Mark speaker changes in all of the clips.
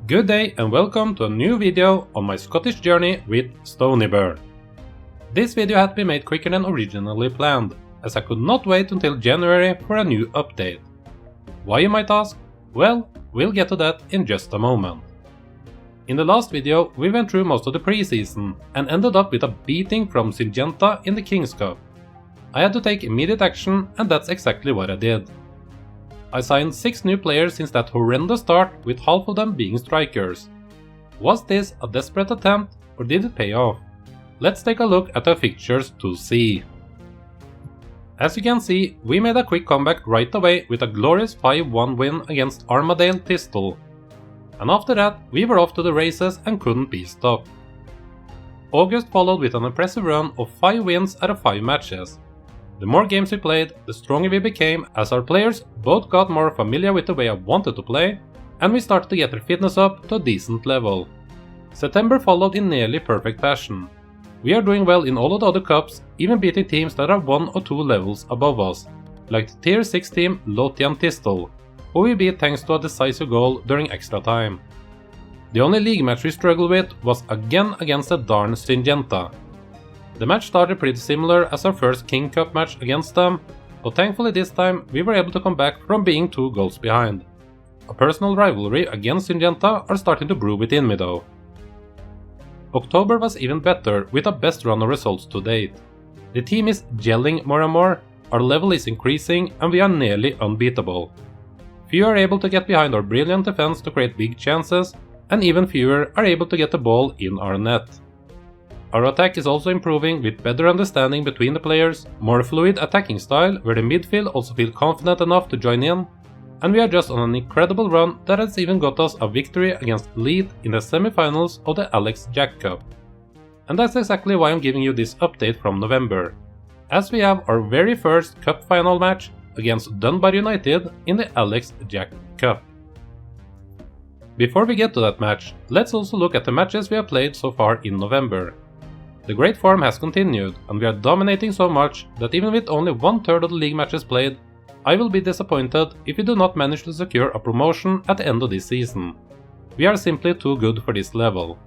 Speaker 1: Good day and welcome to a new video on my Scottish journey with Stoneyburn. This video had been made quicker than originally planned, as I could not wait until January for a new update. Why, you might ask? Well, we'll get to that in just a moment. In the last video we went through most of the pre-season and ended up with a beating from Syngenta in the King's Cup. I had to take immediate action, and that's exactly what I did. I signed 6 new players since that horrendous start, with half of them being strikers. Was this a desperate attempt, or did it pay off? Let's take a look at the fixtures to see. As you can see, we made a quick comeback right away with a glorious 5-1 win against Armadale Thistle. And after that, we were off to the races and couldn't be stopped. August followed with an impressive run of 5 wins out of 5 matches. The more games we played, the stronger we became, as our players both got more familiar with the way I wanted to play, and we started to get their fitness up to a decent level. September followed in nearly perfect fashion. We are doing well in all of the other cups, even beating teams that are 1 or 2 levels above us, like the Tier 6 team Lothian Thistle, who we beat thanks to a decisive goal during extra time. The only league match we struggled with was again against the darn Syngenta. The match started pretty similar as our first King Cup match against them, but thankfully this time we were able to come back from being 2 goals behind. A personal rivalry against Syngenta are starting to brew within me though. October was even better, with a best run of results to date. The team is gelling more and more, our level is increasing, and we are nearly unbeatable. Few are able to get behind our brilliant defense to create big chances, and even fewer are able to get the ball in our net. Our attack is also improving, with better understanding between the players, more fluid attacking style where the midfield also feel confident enough to join in, and we are just on an incredible run that has even got us a victory against Leith in the semi-finals of the Alex Jack Cup. And that's exactly why I'm giving you this update from November, as we have our very first cup final match against Dunbar United in the Alex Jack Cup. Before we get to that match, let's also look at the matches we have played so far in November. The great form has continued, and we are dominating so much that even with only 1/3 of the league matches played, I will be disappointed if we do not manage to secure a promotion at the end of this season. We are simply too good for this level.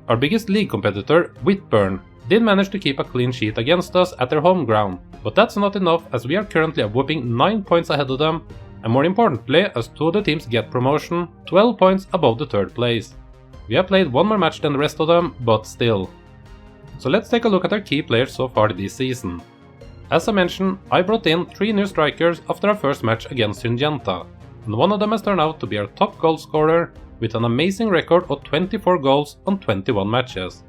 Speaker 1: Our biggest league competitor, Whitburn, did manage to keep a clean sheet against us at their home ground, but that's not enough, as we are currently a whopping 9 points ahead of them, and more importantly, as 2 of the teams get promotion, 12 points above the 3rd place. We have played 1 more match than the rest of them, but still. So let's take a look at our key players so far this season. As I mentioned, I brought in 3 new strikers after our first match against Syngenta, and one of them has turned out to be our top goal scorer, with an amazing record of 24 goals on 21 matches.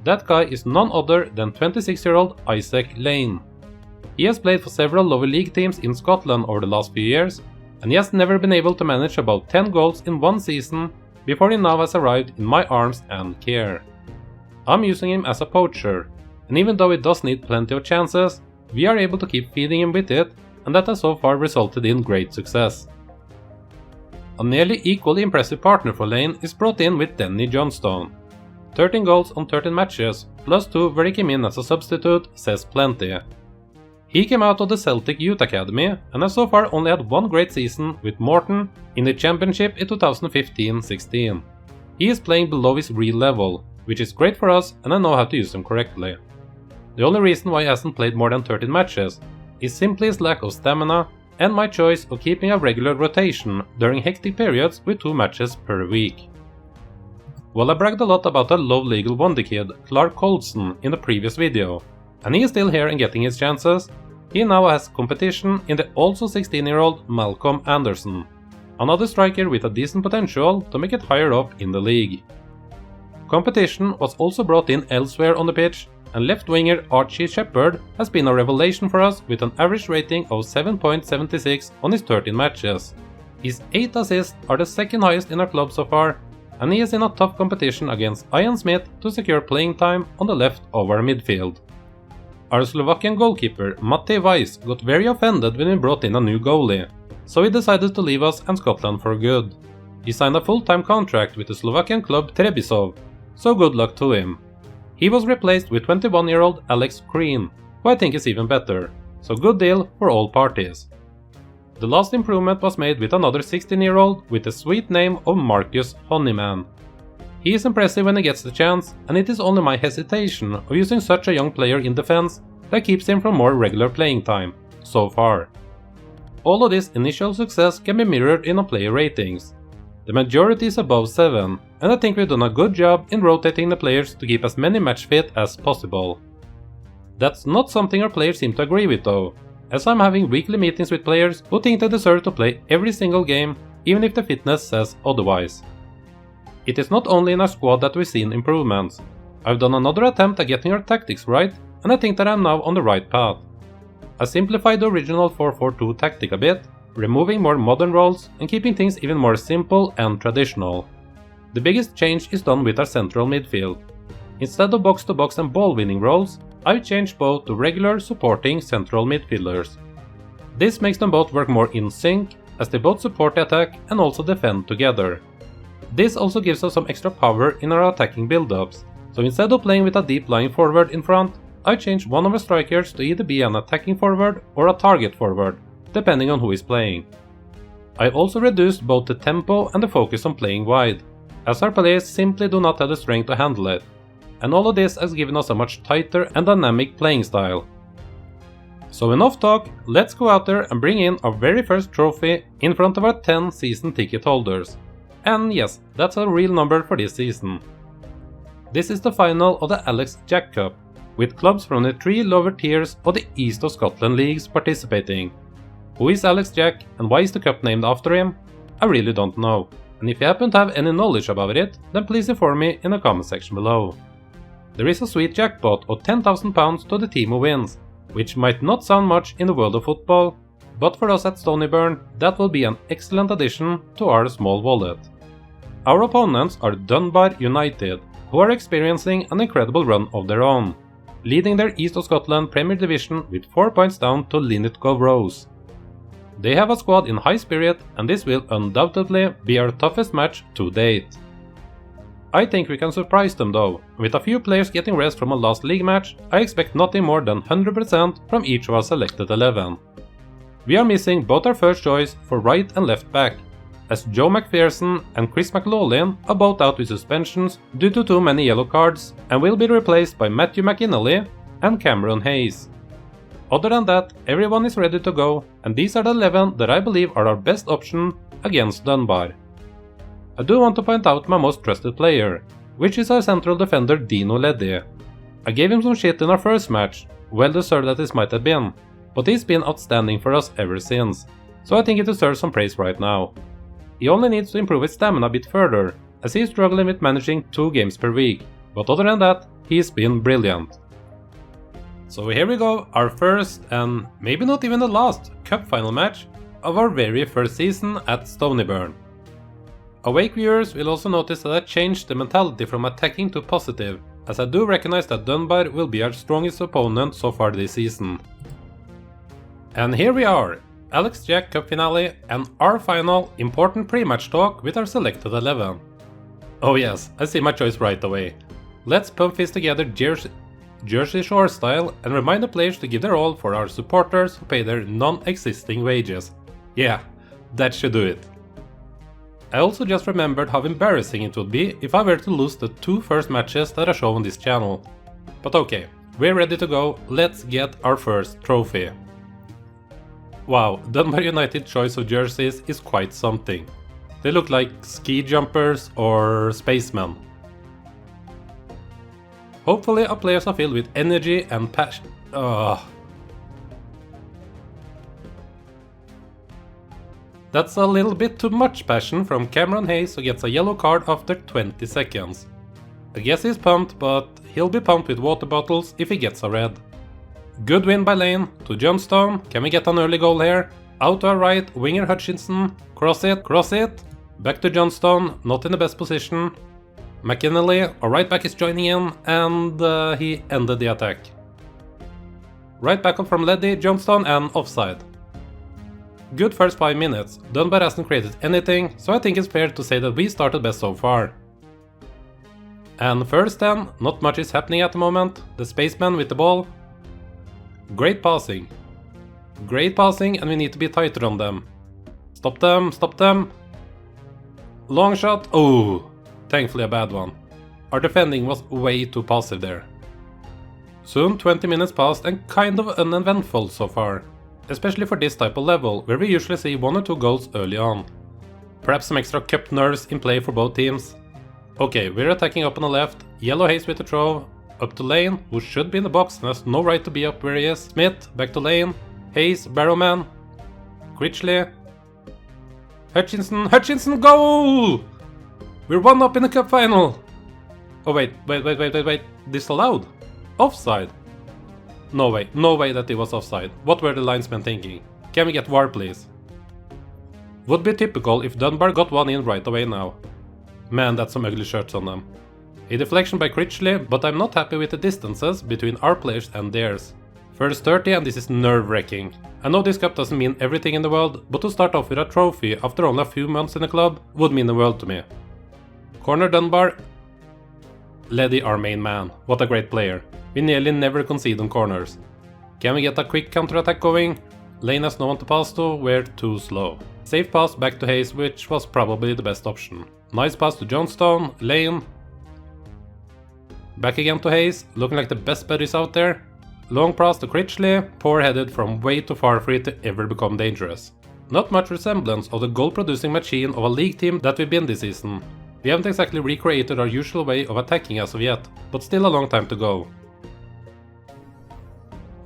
Speaker 1: That guy is none other than 26-year-old Isaac Lane. He has played for several lower league teams in Scotland over the last few years, and he has never been able to manage about 10 goals in 1 season before he now has arrived in my arms and care. I'm using him as a poacher, and even though he does need plenty of chances, we are able to keep feeding him with it, and that has so far resulted in great success. A nearly equally impressive partner for Lane is brought in with Denny Johnstone. 13 goals on 13 matches, plus 2 where he came in as a substitute, says plenty. He came out of the Celtic Youth Academy and has so far only had 1 great season with Morton in the Championship in 2015-16. He is playing below his real level, which is great for us, and I know how to use him correctly. The only reason why he hasn't played more than 13 matches is simply his lack of stamina and my choice of keeping a regular rotation during hectic periods with 2 matches per week. While I bragged a lot about a low legal wonder kid, Clark Colson, in the previous video, and he is still here and getting his chances, he now has competition in the also 16-year-old Malcolm Anderson, another striker with a decent potential to make it higher up in the league. Competition was also brought in elsewhere on the pitch, and left winger Archie Shepherd has been a revelation for us with an average rating of 7.76 on his 13 matches. His 8 assists are the 2nd highest in our club so far, and he is in a tough competition against Ian Smith to secure playing time on the left of our midfield. Our Slovakian goalkeeper Matej Weiss got very offended when we brought in a new goalie, so he decided to leave us and Scotland for good. He signed a full-time contract with the Slovakian club Trebisov, so good luck to him. He was replaced with 21-year-old Alex Green, who I think is even better, so good deal for all parties. The last improvement was made with another 16-year-old with the sweet name of Marcus Honeyman. He is impressive when he gets the chance, and it is only my hesitation of using such a young player in defense that keeps him from more regular playing time, so far. All of this initial success can be mirrored in our player ratings. The majority is above 7, and I think we've done a good job in rotating the players to keep as many match fit as possible. That's not something our players seem to agree with though, as I'm having weekly meetings with players who think they deserve to play every single game, even if the fitness says otherwise. It is not only in our squad that we've seen improvements. I've done another attempt at getting our tactics right, and I think that I'm now on the right path. I simplified the original 4-4-2 tactic a bit, removing more modern roles and keeping things even more simple and traditional. The biggest change is done with our central midfield. Instead of box-to-box and ball-winning roles, I've changed both to regular supporting central midfielders. This makes them both work more in sync, as they both support the attack and also defend together. This also gives us some extra power in our attacking build-ups, so instead of playing with a deep lying forward in front, I changed one of the strikers to either be an attacking forward or a target forward, depending on who is playing. I also reduced both the tempo and the focus on playing wide, as our players simply do not have the strength to handle it, and all of this has given us a much tighter and dynamic playing style. So enough talk, let's go out there and bring in our very first trophy in front of our 10 season ticket holders. And yes, that's a real number for this season. This is the final of the Alex Jack Cup, with clubs from the 3 lower tiers of the East of Scotland leagues participating. Who is Alex Jack and why is the cup named after him? I really don't know, and if you happen to have any knowledge about it, then please inform me in the comment section below. There is a sweet jackpot of £10,000 to the team who wins, which might not sound much in the world of football, but for us at Stoneyburn, that will be an excellent addition to our small wallet. Our opponents are Dunbar United, who are experiencing an incredible run of their own, leading their East of Scotland Premier Division with 4 points down to Linlithgow Rose. They have a squad in high spirit, and this will undoubtedly be our toughest match to date. I think we can surprise them though. With a few players getting rest from a last league match, I expect nothing more than 100% from each of our selected 11. We are missing both our first choice for right and left back, as Joe McPherson and Chris McLaughlin are both out with suspensions due to too many yellow cards and will be replaced by Matthew McInally and Cameron Hayes. Other than that, everyone is ready to go, and these are the 11 that I believe are our best option against Dunbar. I do want to point out my most trusted player, which is our central defender Dino Leddy. I gave him some shit in our first match, well deserved that this might have been, but he's been outstanding for us ever since, so I think he deserves some praise right now. He only needs to improve his stamina a bit further, as he is struggling with managing 2 games per week, but other than that, he's been brilliant. So here we go, our first and maybe not even the last cup final match of our very first season at Stoneyburn. Awake viewers will also notice that I changed the mentality from attacking to positive, as I do recognize that Dunbar will be our strongest opponent so far this season. And here we are, Alex Jack Cup finale and our final important pre-match talk with our selected 11. Oh yes, I see my choice right away. Let's pump this together Jersey Shore style and remind the players to give their all for our supporters who pay their non-existing wages. Yeah, that should do it. I also just remembered how embarrassing it would be if I were to lose the 2 first matches that I show on this channel. But okay, we're ready to go, let's get our first trophy. Wow, Dunbar United choice of jerseys is quite something. They look like ski jumpers or spacemen. Hopefully our players are filled with energy and passion. That's a little bit too much passion from Cameron Hayes, who gets a yellow card after 20 seconds. I guess he's pumped, but he'll be pumped with water bottles if he gets a red. Good win by Lane to Johnstone. Can we get an early goal here? Out to our right, winger Hutchinson. Cross it. Back to Johnstone, not in the best position. McInally, our right back is joining in, and he ended the attack. Right back up from Leddy, Johnstone, and offside. Good first 5 minutes. Dunbar hasn't created anything, so I think it's fair to say that we started best so far. And first then, not much is happening at the moment. The spaceman with the ball. Great passing. Great passing, and we need to be tighter on them. Stop them, stop them. Long shot, oh, thankfully a bad one. Our defending was way too passive there. Soon 20 minutes passed and kind of uneventful so far. Especially for this type of level, where we usually see 1 or 2 goals early on. Perhaps some extra cup nerves in play for both teams. Okay, we're attacking up on the left, Yellow Hayes with the throw, up to Lane, who should be in the box and has no right to be up where he is. Smith, back to Lane, Hayes, Barrowman, Critchley, Hutchinson, goal! We're 1 up in the cup final! Oh wait, disallowed? Offside? No way that it was offside. What were the linesmen thinking? Can we get VAR please? Would be typical if Dunbar got one in right away now. Man, that's some ugly shirts on them. A deflection by Critchley, but I'm not happy with the distances between our players and theirs. First 30 and this is nerve-wracking. I know this cup doesn't mean everything in the world, but to start off with a trophy after only a few months in the club would mean the world to me. Corner Dunbar. Leddy, our main man. What a great player. We nearly never concede on corners. Can we get a quick counter-attack going? Lane has no one to pass to, we're too slow. Safe pass back to Hayes, which was probably the best option. Nice pass to Johnstone, Lane. Back again to Hayes, looking like the best buddies out there. Long pass to Critchley, poor headed from way too far for it to ever become dangerous. Not much resemblance of the goal-producing machine of a league team that we've been this season. We haven't exactly recreated our usual way of attacking as of yet, but still a long time to go.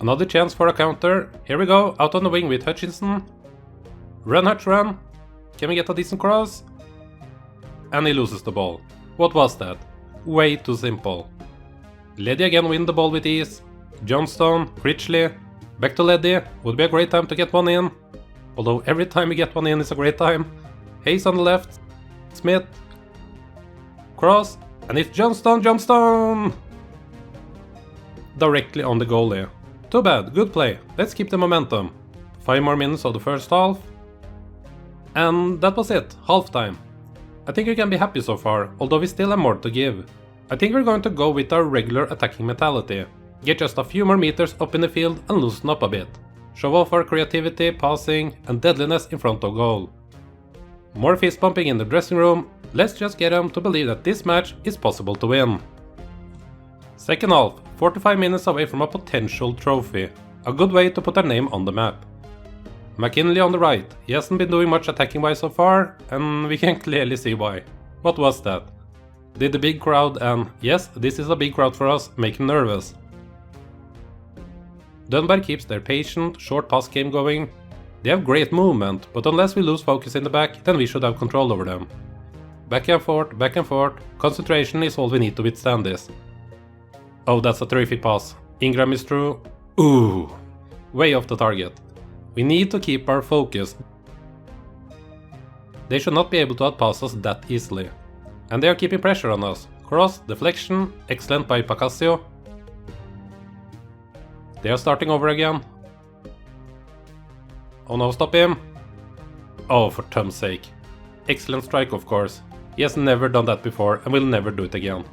Speaker 1: Another chance for a counter. Here we go, out on the wing with Hutchinson. Run Hutch, run. Can we get a decent cross? And he loses the ball. What was that? Way too simple. Leddy again win the ball with ease. Johnstone, Critchley. Back to Leddy. Would be a great time to get one in. Although every time we get one in is a great time. Hayes on the left. Smith. Cross. And it's Johnstone! Directly on the goalie. Too bad, good play. Let's keep the momentum. 5 more minutes of the first half. And that was it, halftime. I think we can be happy so far, although we still have more to give. I think we're going to go with our regular attacking mentality. Get just a few more meters up in the field and loosen up a bit. Show off our creativity, passing and deadliness in front of goal. More fist pumping in the dressing room. Let's just get them to believe that this match is possible to win. Second half, 45 minutes away from a potential trophy. A good way to put our name on the map. McKinley on the right. He hasn't been doing much attacking wise so far, and we can clearly see why. What was that? Did the big crowd, and yes, this is a big crowd for us, make him nervous? Dunbar keeps their patient, short pass game going. They have great movement, but unless we lose focus in the back, then we should have control over them. Back and forth, concentration is all we need to withstand this. Oh, that's a terrific pass. Ingram is through. Ooh, way off the target. We need to keep our focus. They should not be able to outpass us that easily. And they are keeping pressure on us. Cross, deflection, excellent by Pacasio. They are starting over again. Oh no, stop him. Oh, for Tom's sake. Excellent strike, of course. He has never done that before and will never do it again.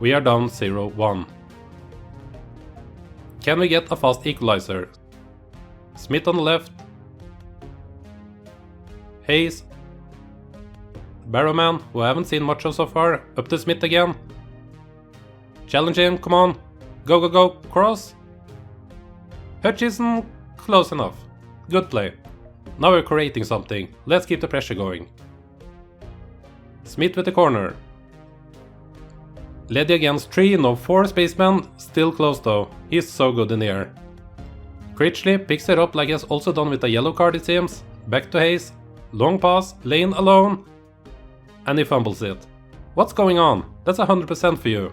Speaker 1: We are down 0-1. Can we get a fast equalizer? Smith on the left. Hayes. Barrowman, who I haven't seen much of so far, up to Smith again. Challenge him, come on. Go, cross. Hutchinson, close enough. Good play. Now we're creating something. Let's keep the pressure going. Smith with the corner. Leddy against 3, no 4 spacemen, still close though. He's so good in the air. Critchley picks it up like he has also done with a yellow card it seems. Back to Hayes. Long pass, Lane alone. And he fumbles it. What's going on? That's 100% for you.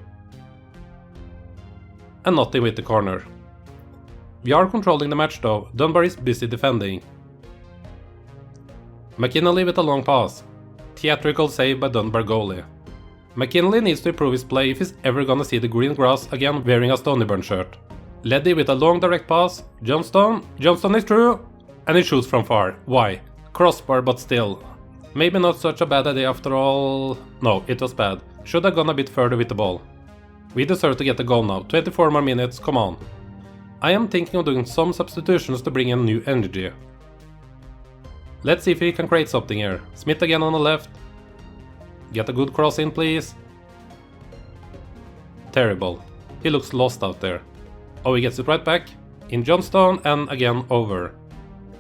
Speaker 1: And nothing with the corner. We are controlling the match though, Dunbar is busy defending. McKinley with a long pass. Theatrical save by Dunbar goalie. McKinley needs to improve his play if he's ever gonna see the green grass again wearing a Stoneyburn shirt. Leddy with a long direct pass. Johnstone is through. And he shoots from far. Why? Crossbar, but still. Maybe not such a bad idea after all. No, it was bad. Should have gone a bit further with the ball. We deserve to get the goal now. 24 more minutes, come on. I am thinking of doing some substitutions to bring in new energy. Let's see if we can create something here. Smith again on the left. Get a good cross in, please. Terrible. He looks lost out there. Oh, he gets it right back. In Johnstone and again over.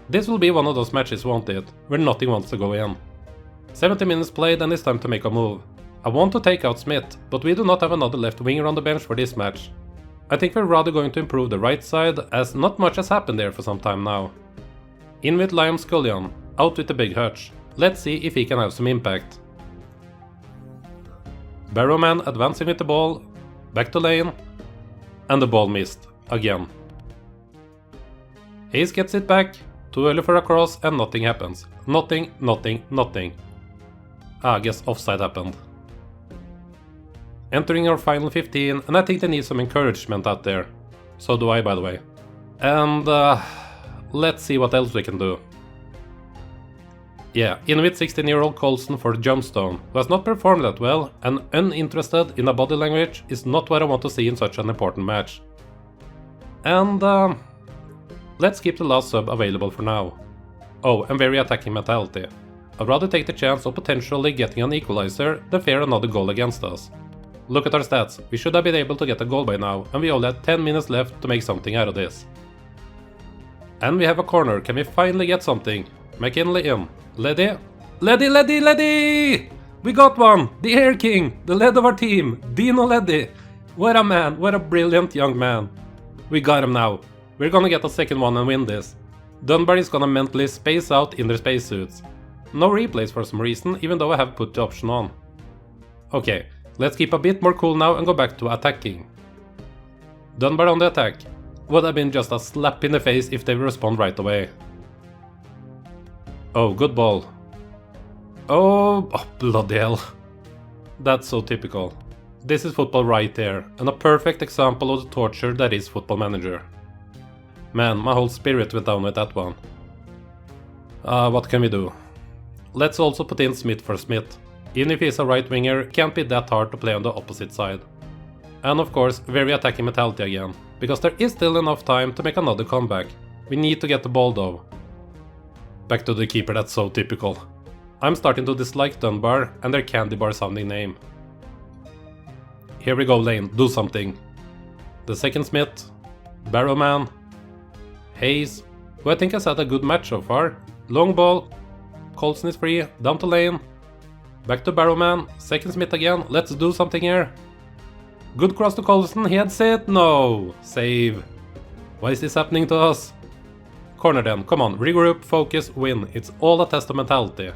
Speaker 1: This will be one of those matches, won't it? Where nothing wants to go in. 70 minutes played and it's time to make a move. I want to take out Smith, but we do not have another left winger on the bench for this match. I think we're rather going to improve the right side, as not much has happened there for some time now. In with Liam Scullion, out with the big hutch. Let's see if he can have some impact. Barrowman advancing with the ball, back to lane, and the ball missed, again. Hayes gets it back, too early for a cross and nothing happens. Nothing. I guess offside happened. Entering our final 15, and I think they need some encouragement out there. So do I, by the way. And let's see what else we can do. Yeah, in with 16-year-old Coulson for Johnstone, who has not performed that well, and uninterested in a body language is not what I want to see in such an important match. And let's keep the last sub available for now. Oh, and very attacking mentality. I'd rather take the chance of potentially getting an equalizer than fear another goal against us. Look at our stats, we should have been able to get a goal by now, and we only had 10 minutes left to make something out of this. And we have a corner, can we finally get something? McKinley in. Leddy? Leddy! We got one! The Air King! The lead of our team! Dino Leddy! What a man, what a brilliant young man. We got him now. We're gonna get a second one and win this. Dunbar is gonna mentally space out in their spacesuits. No replays for some reason, even though I have put the option on. Okay, let's keep a bit more cool now and go back to attacking. Dunbar on the attack. Would have been just a slap in the face if they respond right away. Oh, good ball. Oh, bloody hell. That's so typical. This is football right there, and a perfect example of the torture that is Football Manager. Man, my whole spirit went down with that one. What can we do? Let's also put in Smith for Smith. Even if he's a right winger, can't be that hard to play on the opposite side. And of course, very attacking mentality again, because there is still enough time to make another comeback. We need to get the ball though. Back to the keeper, that's so typical. I'm starting to dislike Dunbar and their candy bar sounding name. Here we go, Lane, do something. The second Smith, Barrowman, Hayes, who I think has had a good match so far. Long ball, Coulson is free, down to Lane. Back to Barrowman, second Smith again, let's do something here. Good cross to Coulson, he heads it, no! Save. Why is this happening to us? Corner then, come on, regroup, focus, win, it's all a test of mentality.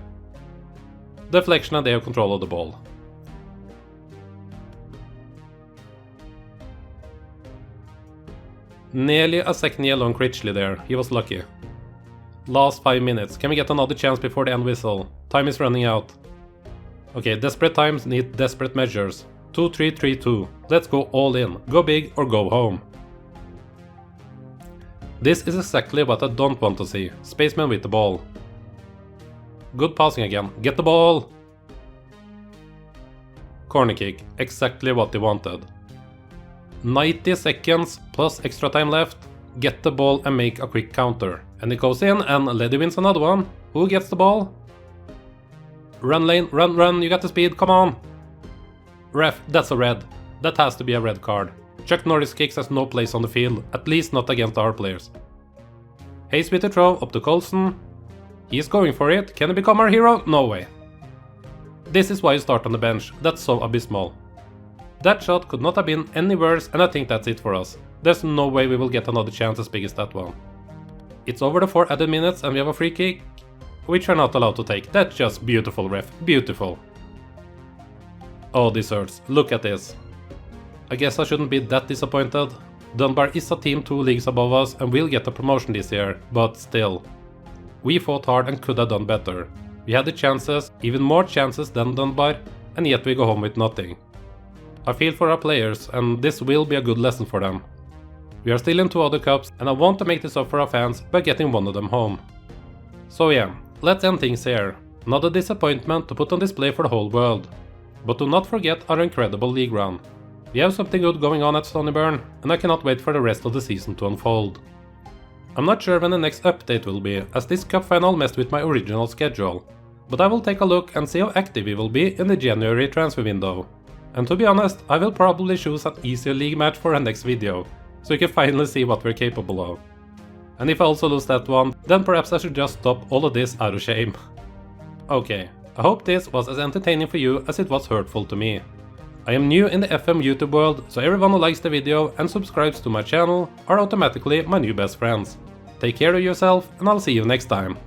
Speaker 1: Deflection and they have control of the ball. Nearly a second yellow on Critchley there, he was lucky. Last 5 minutes, can we get another chance before the end whistle? Time is running out. Okay, desperate times need desperate measures. 2-3-3-2, let's go all in, go big or go home. This is exactly what I don't want to see, spaceman with the ball. Good passing again, get the ball! Corner kick, exactly what they wanted. 90 seconds plus extra time left, get the ball and make a quick counter. And it goes in and Leddy wins another one. Who gets the ball? Run Lane, run, you got the speed, come on! Ref, that's a red. That has to be a red card. Chuck Norris kicks has no place on the field, at least not against our players. Hayes with the throw up to Coulson. He's going for it, can he become our hero? No way. This is why you start on the bench, that's so abysmal. That shot could not have been any worse and I think that's it for us. There's no way we will get another chance as big as that one. It's over the 4 added minutes and we have a free kick, which we're not allowed to take. That's just beautiful, ref, beautiful. Oh, this hurts, look at this. I guess I shouldn't be that disappointed. Dunbar is a team 2 leagues above us and will get a promotion this year, but still. We fought hard and could have done better. We had the chances, even more chances than Dunbar, and yet we go home with nothing. I feel for our players, and this will be a good lesson for them. We are still in 2 other cups, and I want to make this up for our fans by getting one of them home. So yeah, let's end things here. Not a disappointment to put on display for the whole world. But do not forget our incredible league run. We have something good going on at Stoneyburn, and I cannot wait for the rest of the season to unfold. I'm not sure when the next update will be, as this cup final messed with my original schedule, but I will take a look and see how active we will be in the January transfer window. And to be honest, I will probably choose an easier league match for our next video, so you can finally see what we're capable of. And if I also lose that one, then perhaps I should just stop all of this out of shame. Okay, I hope this was as entertaining for you as it was hurtful to me. I am new in the FM YouTube world, so everyone who likes the video and subscribes to my channel are automatically my new best friends. Take care of yourself, and I'll see you next time.